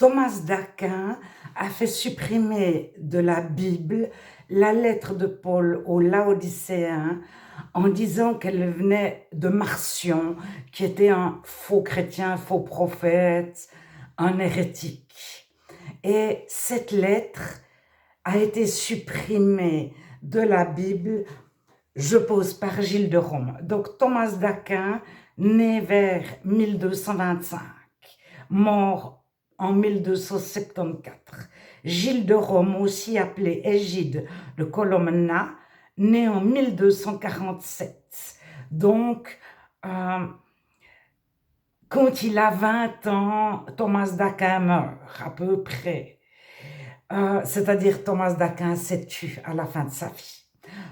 Thomas d'Aquin a fait supprimer de la Bible la lettre de Paul aux Laodicéens en disant qu'elle venait de Marcion, qui était un faux chrétien, faux prophète, un hérétique. Et cette lettre a été supprimée de la Bible, je pose, par Gilles de Rome. Donc Thomas d'Aquin, né vers 1225, mort en 1274. Gilles de Rome, aussi appelé Égide de Colomna, né en 1247. Donc, quand il a 20 ans, Thomas d'Aquin meurt, à peu près. C'est-à-dire Thomas d'Aquin s'est tué à la fin de sa vie.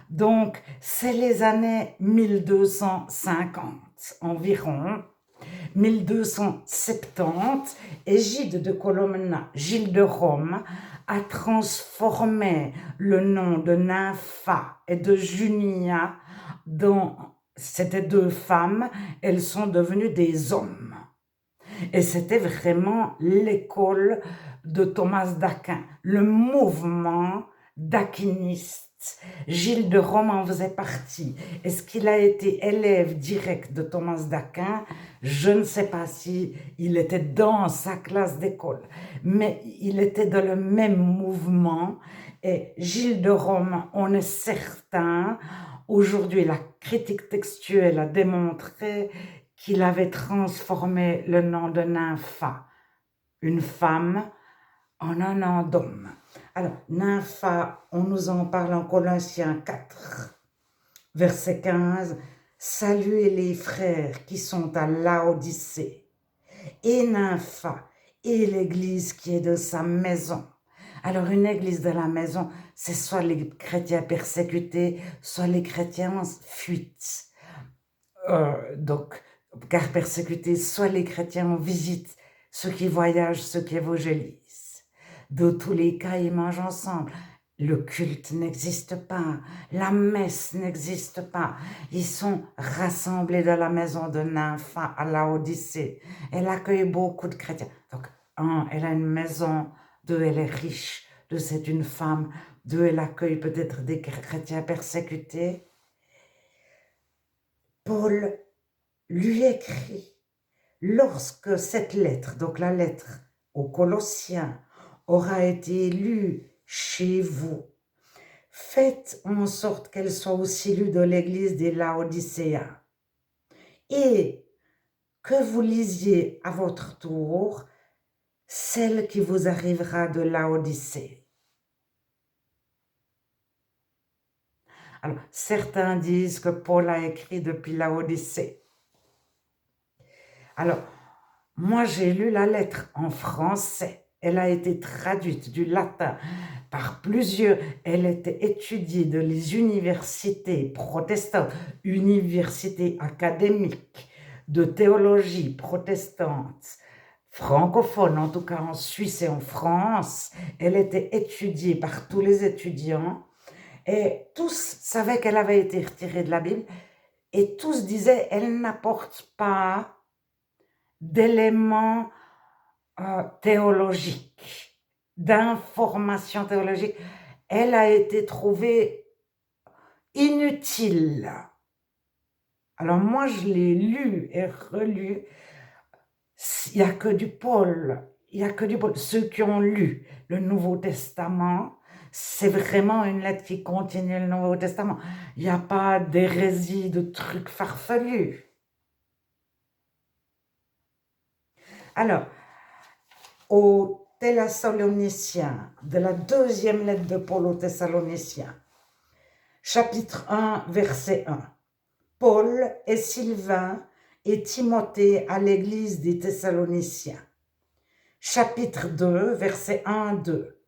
Donc, c'est les années 1250 environ, 1270, Égide de Colomna, Gilles de Rome, a transformé le nom de Nympha et de Junia dans... C'était deux femmes, elles sont devenues des hommes. Et c'était vraiment l'école de Thomas d'Aquin, le mouvement d'aquiniste. Gilles de Rome en faisait partie. Est-ce qu'il a été élève direct de Thomas d'Aquin? Je ne sais pas si il était dans sa classe d'école, mais il était dans le même mouvement. Et Gilles de Rome, on est certain, aujourd'hui la critique textuelle a démontré qu'il avait transformé le nom de Nympha, une femme, en un nom d'homme. Alors, Nympha, on nous en parle en Colossiens 4, verset 15. « Saluez les frères qui sont à Laodicée, et Nympha, et l'église qui est de sa maison. » Alors, une église de la maison, c'est soit les chrétiens persécutés, soit les chrétiens en fuite. Car persécutés, soit les chrétiens en visite, ceux qui voyagent, ceux qui évangélisent. De tous les cas, ils mangent ensemble. Le culte n'existe pas, la messe n'existe pas. Ils sont rassemblés dans la maison de Nympha à Laodicée. Elle accueille beaucoup de chrétiens. Donc, un, elle a une maison. Deux, elle est riche. Deux, c'est une femme. Deux, elle accueille peut-être des chrétiens persécutés. Paul lui écrit, lorsque cette lettre, donc la lettre aux Colossiens, aura été lue chez vous, faites en sorte qu'elle soit aussi lue dans l'église des Laodicéens et que vous lisiez à votre tour celle qui vous arrivera de Laodicée. Alors, certains disent que Paul a écrit depuis Laodicée. Alors, moi j'ai lu la lettre en français. Elle a été traduite du latin par plusieurs. Elle était étudiée dans les universités protestantes, universités académiques de théologie protestante, francophone, en tout cas en Suisse et en France. Elle était étudiée par tous les étudiants et tous savaient qu'elle avait été retirée de la Bible et tous disaient elle n'apporte pas d'éléments théologiques, d'informations théologiques. Elle a été trouvée inutile. Alors moi, je l'ai lu et relu. Il n'y a que du Paul. Il n'y a que du Paul. Ceux qui ont lu le Nouveau Testament, c'est vraiment une lettre qui continue le Nouveau Testament. Il n'y a pas d'hérésie, de trucs farfelus. Alors, aux Thessaloniciens, de la deuxième lettre de Paul aux Thessaloniciens, chapitre 1, verset 1. Paul et Sylvain et Timothée à l'église des Thessaloniciens. Chapitre 2, verset 1, 2.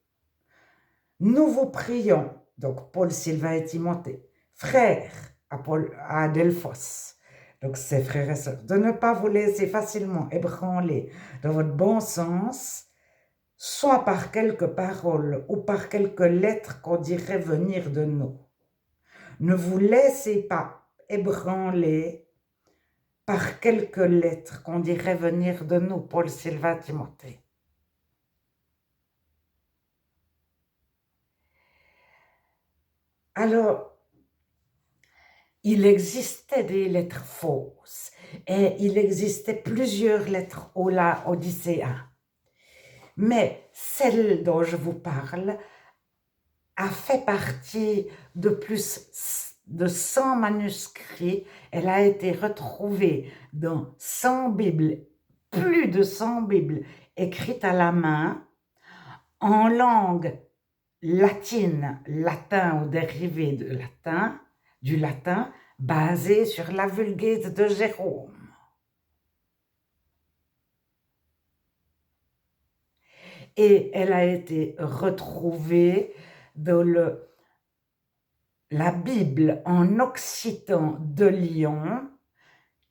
Nous vous prions, donc Paul, Sylvain et Timothée, frères à Delphos, donc ses frères et sœurs, de ne pas vous laisser facilement ébranler dans votre bon sens, soit par quelques paroles ou par quelques lettres qu'on dirait venir de nous. Ne vous laissez pas ébranler par quelques lettres qu'on dirait venir de nous, Paul, Sylvain, Timothée. Alors, il existait des lettres fausses et il existait plusieurs lettres au Laodicéen. Mais celle dont je vous parle a fait partie de plus de 100 manuscrits. Elle a été retrouvée dans 100 Bibles, plus de 100 Bibles écrites à la main en langue latine, latin ou dérivé du latin, basée sur la Vulgate de Jérôme. Et elle a été retrouvée dans la Bible en occitan de Lyon,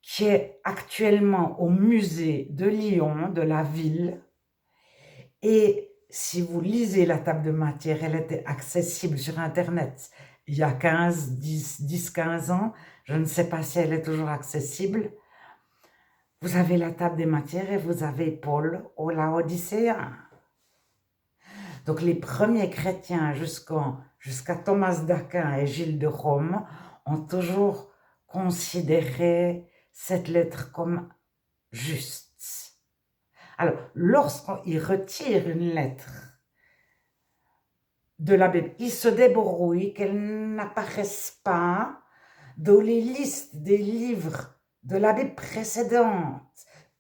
qui est actuellement au musée de Lyon, de la ville. Et si vous lisez la table de matière, elle était accessible sur Internet il y a 10-15 ans. Je ne sais pas si elle est toujours accessible. Vous avez la table des matières et vous avez Paul au Laodicéen. Donc les premiers chrétiens jusqu'à Thomas d'Aquin et Gilles de Rome ont toujours considéré cette lettre comme juste. Alors, lorsqu'ils retirent une lettre de la Bible, ils se débrouillent qu'elle n'apparaisse pas dans les listes des livres de la Bible précédente.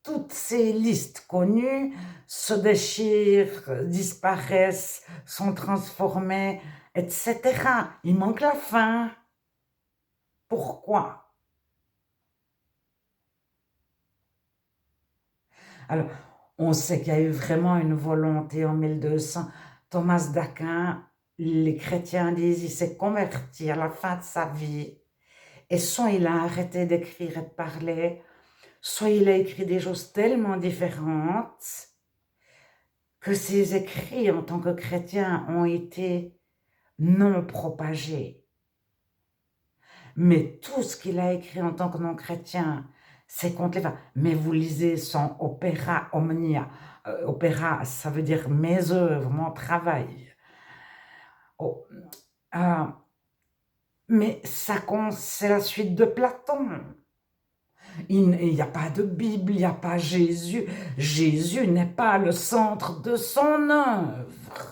Toutes ces listes connues se déchirent, disparaissent, sont transformées, etc. Il manque la fin. Pourquoi? Alors, on sait qu'il y a eu vraiment une volonté en 1200. Thomas d'Aquin, les chrétiens disent, il s'est converti à la fin de sa vie. Et soit il a arrêté d'écrire et de parler, soit il a écrit des choses tellement différentes que ses écrits en tant que chrétien ont été non propagés. Mais tout ce qu'il a écrit en tant que non-chrétien, c'est contre les femmes. Mais vous lisez son Opera Omnia. Opéra, ça veut dire mes œuvres, mon travail. Oh, mais c'est la suite de Platon. Il n'y a pas de Bible, il n'y a pas Jésus. Jésus n'est pas le centre de son œuvre.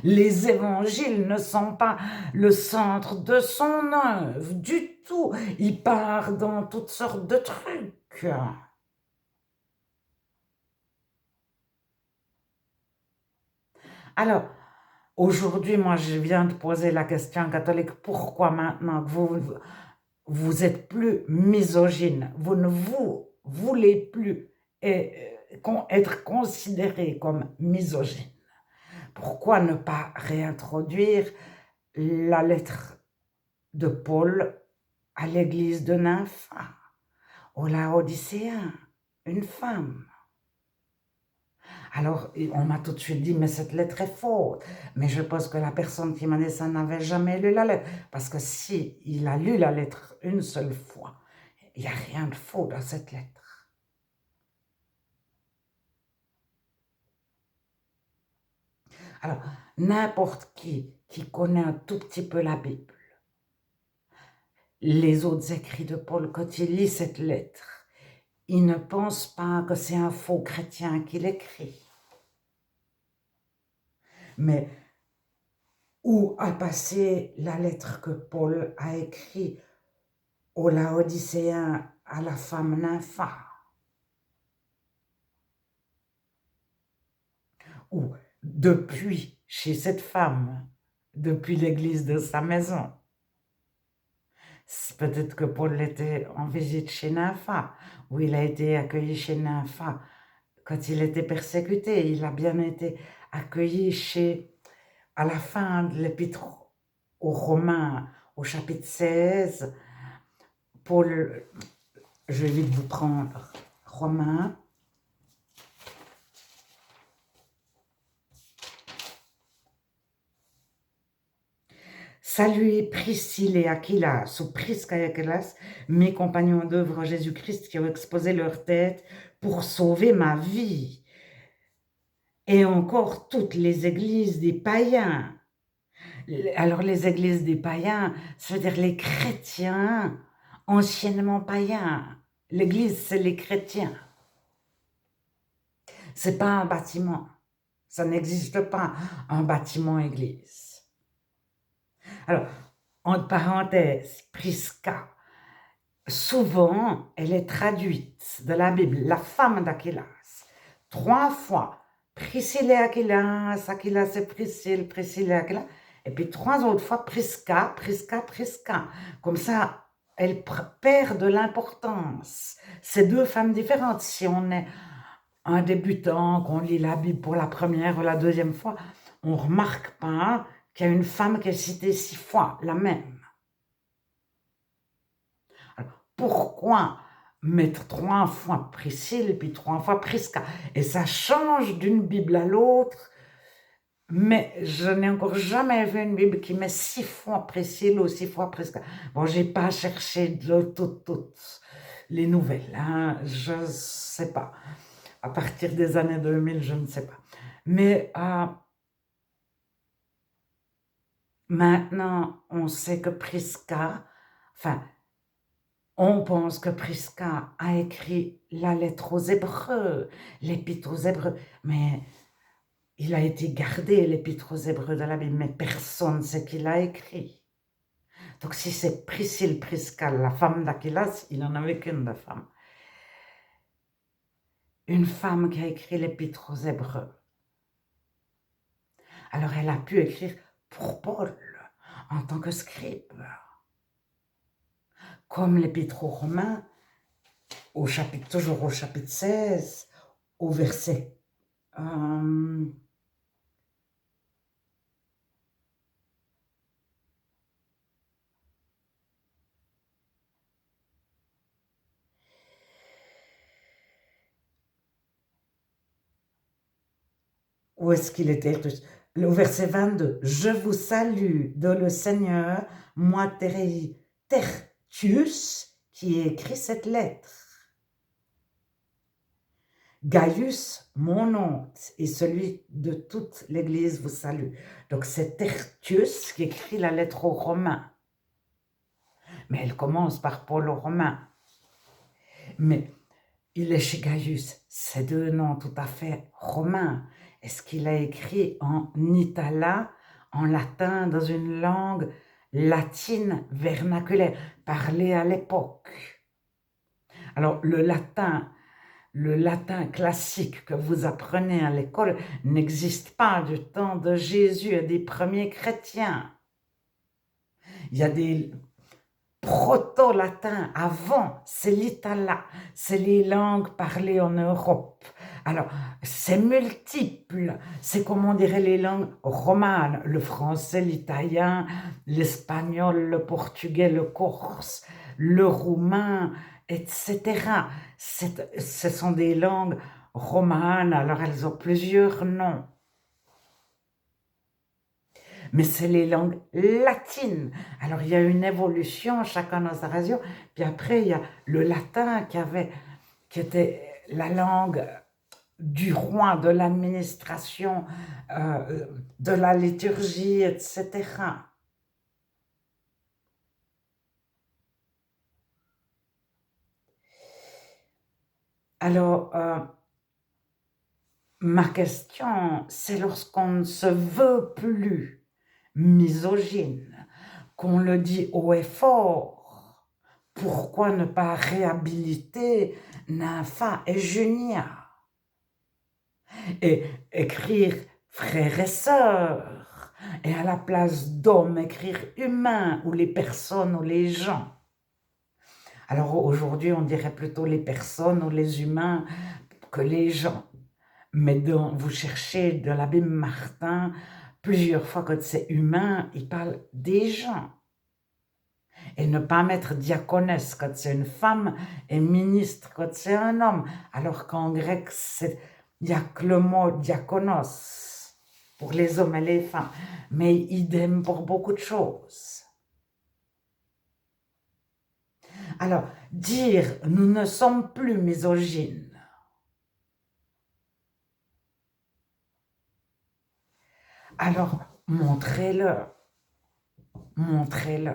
Les évangiles ne sont pas le centre de son œuvre du tout. Il part dans toutes sortes de trucs. Alors, aujourd'hui, moi, je viens de poser la question catholique, pourquoi maintenant que vous êtes plus misogyne, vous ne voulez plus être considéré comme misogyne? Pourquoi ne pas réintroduire la lettre de Paul à l'église de Nympha, au Laodicéen, une femme? Alors, on m'a tout de suite dit, mais cette lettre est faute. Mais je pense que la personne qui m'a dit ça n'avait jamais lu la lettre. Parce que si il a lu la lettre une seule fois, il n'y a rien de faux dans cette lettre. Alors, n'importe qui connaît un tout petit peu la Bible, les autres écrits de Paul, quand il lit cette lettre, il ne pense pas que c'est un faux chrétien qui l'écrit. Mais où a passé la lettre que Paul a écrite au Laodicéen à la femme Nympha? Ou depuis, chez cette femme, depuis l'église de sa maison. Peut-être que Paul était en visite chez Nympha, où il a été accueilli chez Nympha quand il était persécuté. Il a bien été accueilli à la fin de l'épître aux Romains, au chapitre 16. Paul, je vais vite vous prendre Romains. Saluez Priscille et Aquilas, ou Prisca et Aquilas, mes compagnons d'œuvre en Jésus-Christ qui ont exposé leur tête pour sauver ma vie. et encore toutes les églises des païens. Alors les églises des païens, ça veut dire les chrétiens anciennement païens. L'église, c'est les chrétiens. C'est pas un bâtiment. Ça n'existe pas, un bâtiment église. Alors, entre parenthèses, Prisca, souvent, elle est traduite de la Bible, la femme d'Aquilas. 3 fois, Priscille et Aquilas, Aquilas et Priscille, Priscille et Aquilas. Et puis 3 autres fois, Prisca, Prisca, Prisca. Comme ça, elle perd de l'importance. C'est 2 femmes différentes. Si on est un débutant, qu'on lit la Bible pour la première ou la deuxième fois, on ne remarque pas qu'il y a une femme qui est citée 6 fois, la même. Alors, pourquoi mettre 3 fois Priscille puis 3 fois Prisca? Et ça change d'une Bible à l'autre, mais je n'ai encore jamais vu une Bible qui met 6 fois Priscille ou 6 fois Prisca. Bon, j'ai pas cherché toutes les nouvelles, hein, je sais pas. À partir des années 2000, je ne sais pas. Mais maintenant, on sait que Prisca, enfin, on pense que Prisca a écrit la lettre aux Hébreux, l'épître aux Hébreux, mais il a été gardé, l'épître aux Hébreux de la Bible, mais personne ne sait qui l'a écrit. Donc si c'est Priscille Prisca, la femme d'Aquilas, il n'en avait qu'une de femme. Une femme qui a écrit l'épître aux Hébreux. Alors elle a pu écrire pour Paul en tant que scribe. Comme l'épître aux Romains, toujours au chapitre 16, au verset où est-ce qu'il était? Au verset 22. Je vous salue de le Seigneur, moi Tertius, qui ai écrit cette lettre. Gaius, mon nom, et celui de toute l'Église vous salue. Donc c'est Tertius qui écrit la lettre aux Romains. Mais elle commence par Paul aux Romains. Mais il est chez Gaius. C'est 2 noms tout à fait romains. Est-ce qu'il a écrit en italien, en latin, dans une langue latine vernaculaire, parlée à l'époque? Alors, le latin classique que vous apprenez à l'école n'existe pas du temps de Jésus et des premiers chrétiens. Il y a des proto-latin avant, c'est l'italien, c'est les langues parlées en Europe. Alors, c'est multiple, c'est comme on dirait les langues romanes, le français, l'italien, l'espagnol, le portugais, le corse, le roumain, etc. Ce sont des langues romanes, alors elles ont plusieurs noms. Mais c'est les langues latines. Alors, il y a une évolution, chacun dans sa région. Puis après, il y a le latin qui était la langue du roi, de l'administration, de la liturgie, etc. Alors, ma question, c'est lorsqu'on ne se veut plus misogyne, qu'on le dit haut et fort, pourquoi ne pas réhabiliter Nympha et Junia et écrire frères et sœurs, et à la place d'hommes, écrire humains, ou les personnes, ou les gens. Alors aujourd'hui, on dirait plutôt les personnes ou les humains que les gens. Mais vous cherchez de l'abbé Martin, plusieurs fois quand c'est humain, il parle des gens. Et ne pas mettre diaconesse quand c'est une femme et ministre quand c'est un homme. Alors qu'en grec, il n'y a que le mot diakonos pour les hommes et les femmes. Mais idem pour beaucoup de choses. Alors, dire nous ne sommes plus misogynes, Alors, montrez-le, montrez-le.